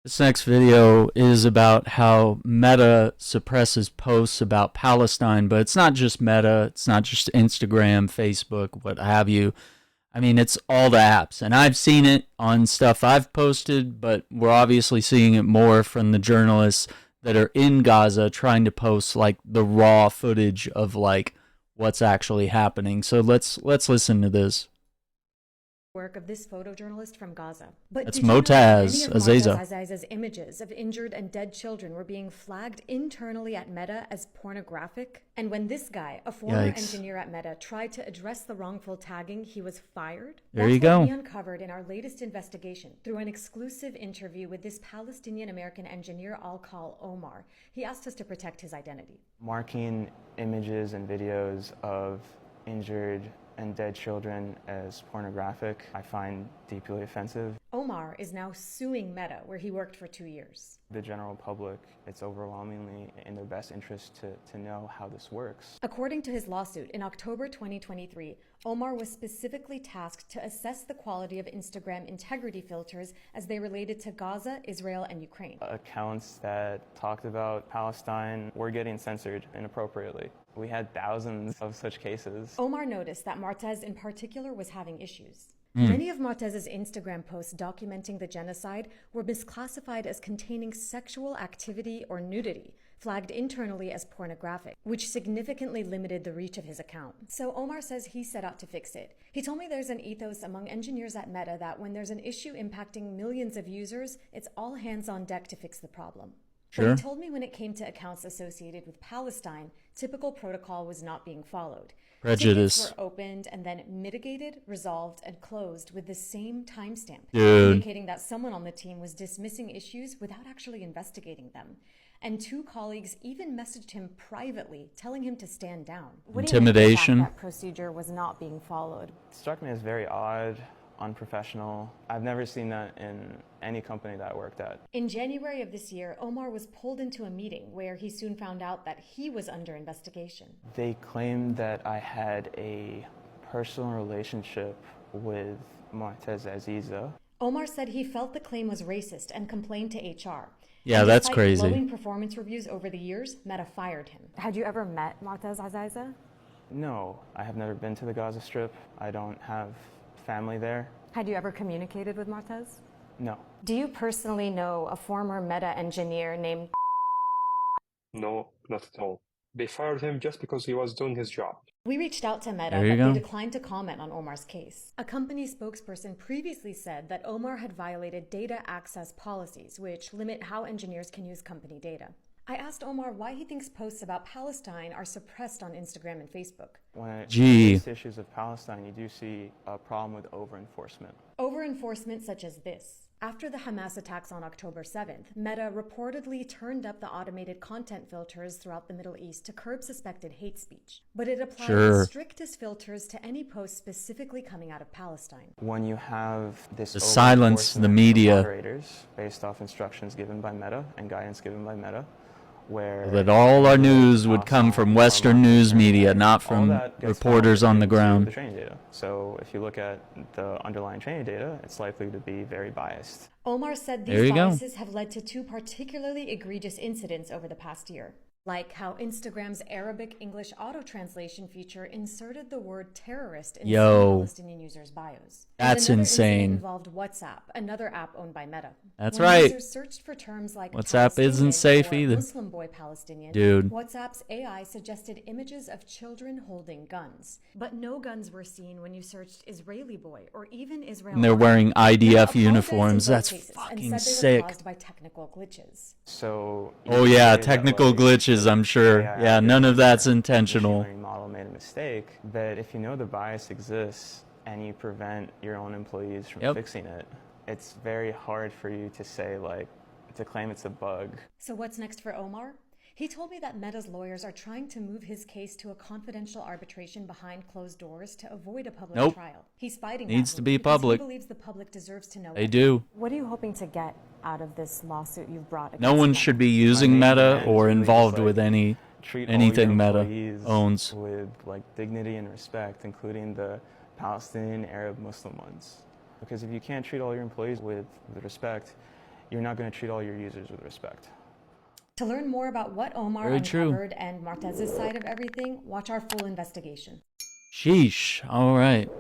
This next video is about how Meta suppresses posts about Palestine, but it's not just Meta, it's not just Instagram, Facebook, what have you. I mean, it's all the apps, and I've seen it on stuff I've posted, but we're obviously seeing it more from the journalists that are in Gaza trying to post like the raw footage of like what's actually happening. So let's listen to this. Work of this photojournalist from Gaza. But That's did you know that many Motaz of Azaza. Azaza's images of injured and dead children were being flagged internally at Meta as pornographic? And when this guy, a former engineer at Meta, tried to address the wrongful tagging, he was fired? There you go. That's what we uncovered in our latest investigation through an exclusive interview with this Palestinian-American engineer I'll call Omar. He asked us to protect his identity. Marking images and videos of injured and dead children as pornographic, I find deeply offensive. Omar is now suing Meta, where he worked for 2 years. The general public, it's overwhelmingly in their best interest to know how this works. According to his lawsuit, in October 2023, Omar was specifically tasked to assess the quality of Instagram integrity filters as they related to Gaza, Israel, and Ukraine. Accounts that talked about Palestine were getting censored inappropriately. We had thousands of such cases. Omar noticed that Martez in particular was having issues. Many of Martez's Instagram posts documenting the genocide were misclassified as containing sexual activity or nudity, flagged internally as pornographic, which significantly limited the reach of his account. So Omar says he set out to fix it. He told me there's an ethos among engineers at Meta that when there's an issue impacting millions of users, it's all hands on deck to fix the problem. Sure. But he told me when it came to accounts associated with Palestine, typical protocol was not being followed. Prejudice. Tickets were opened and then mitigated, resolved, and closed with the same timestamp, Dude. indicating that someone on the team was dismissing issues without actually investigating them. And 2 colleagues even messaged him privately, telling him to stand down. Intimidation. That procedure was not being followed. It struck me as very odd, unprofessional. I've never seen that in any company that I worked at. In January of this year, Omar was pulled into a meeting where he soon found out that he was under investigation. They claimed that I had a personal relationship with Motaz Aziza. Omar said he felt the claim was racist and complained to HR. Yeah, And that's despite crazy. glowing performance reviews over the years, Meta fired him. Had you ever met Motaz Aziza? No, I have never been to the Gaza Strip. I don't have family there. Had you ever communicated with Martez? No. Do you personally know a former Meta engineer named? No, not at all. They fired him just because he was doing his job. We reached out to Meta, There you but go. they declined to comment on Omar's case. A company spokesperson previously said that Omar had violated data access policies, which limit how engineers can use company data. I asked Omar why he thinks posts about Palestine are suppressed on Instagram and Facebook. When it Gee. comes to issues of Palestine, you do see a problem with over-enforcement. Over-enforcement such as this. After the Hamas attacks on October 7th, Meta reportedly turned up the automated content filters throughout the Middle East to curb suspected hate speech. But it applied the strictest filters to any post specifically coming out of Palestine. When you have this To silence the media. moderators based off instructions given by Meta and guidance given by Meta, where That all our news would come from Western news media, not from reporters on the ground. The training data. So if you look at the underlying training data, it's likely to be very biased. Omar said There these you go. biases have led to 2 particularly egregious incidents over the past year. Like how Instagram's Arabic-English auto-translation feature inserted the word terrorist in some Palestinian users' bios. That's And another insane. incident involved WhatsApp, another app owned by Meta. That's When right. users searched for terms like WhatsApp isn't Palestinian safe or either. Muslim boy Palestinian, Dude. WhatsApp's AI suggested images of children holding guns. But no guns were seen when you searched Israeli boy or even Israel. And they're Army. wearing Meta IDF apologized in uniforms. both That's cases and fucking said they were sick. caused by technical glitches. So Oh you yeah, say that, technical like, glitches, I'm sure. AI Yeah, none of that's machine intentional. learning model made a mistake, but if you know the bias exists and you prevent your own employees from fixing it, it's very hard for you to say, like, to claim it's a bug. So what's next for Omar? He told me that Meta's lawyers are trying to move his case to a confidential arbitration behind closed doors to avoid a public trial. He's fighting Needs that to move be because public. He believes the public deserves to know. They do. What are you hoping to get out of this lawsuit you've brought against No one Meta? should be using My main Meta demand or is really involved just, with like, treat all your anything Meta employees owns. with like dignity and respect, including the Palestinian, Arab, Muslim ones. Because if you can't treat all your employees with respect, you're not going to treat all your users with respect. To learn more about what Omar Very true. uncovered and Mu'taz's side of everything, watch our full investigation. Sheesh. All right.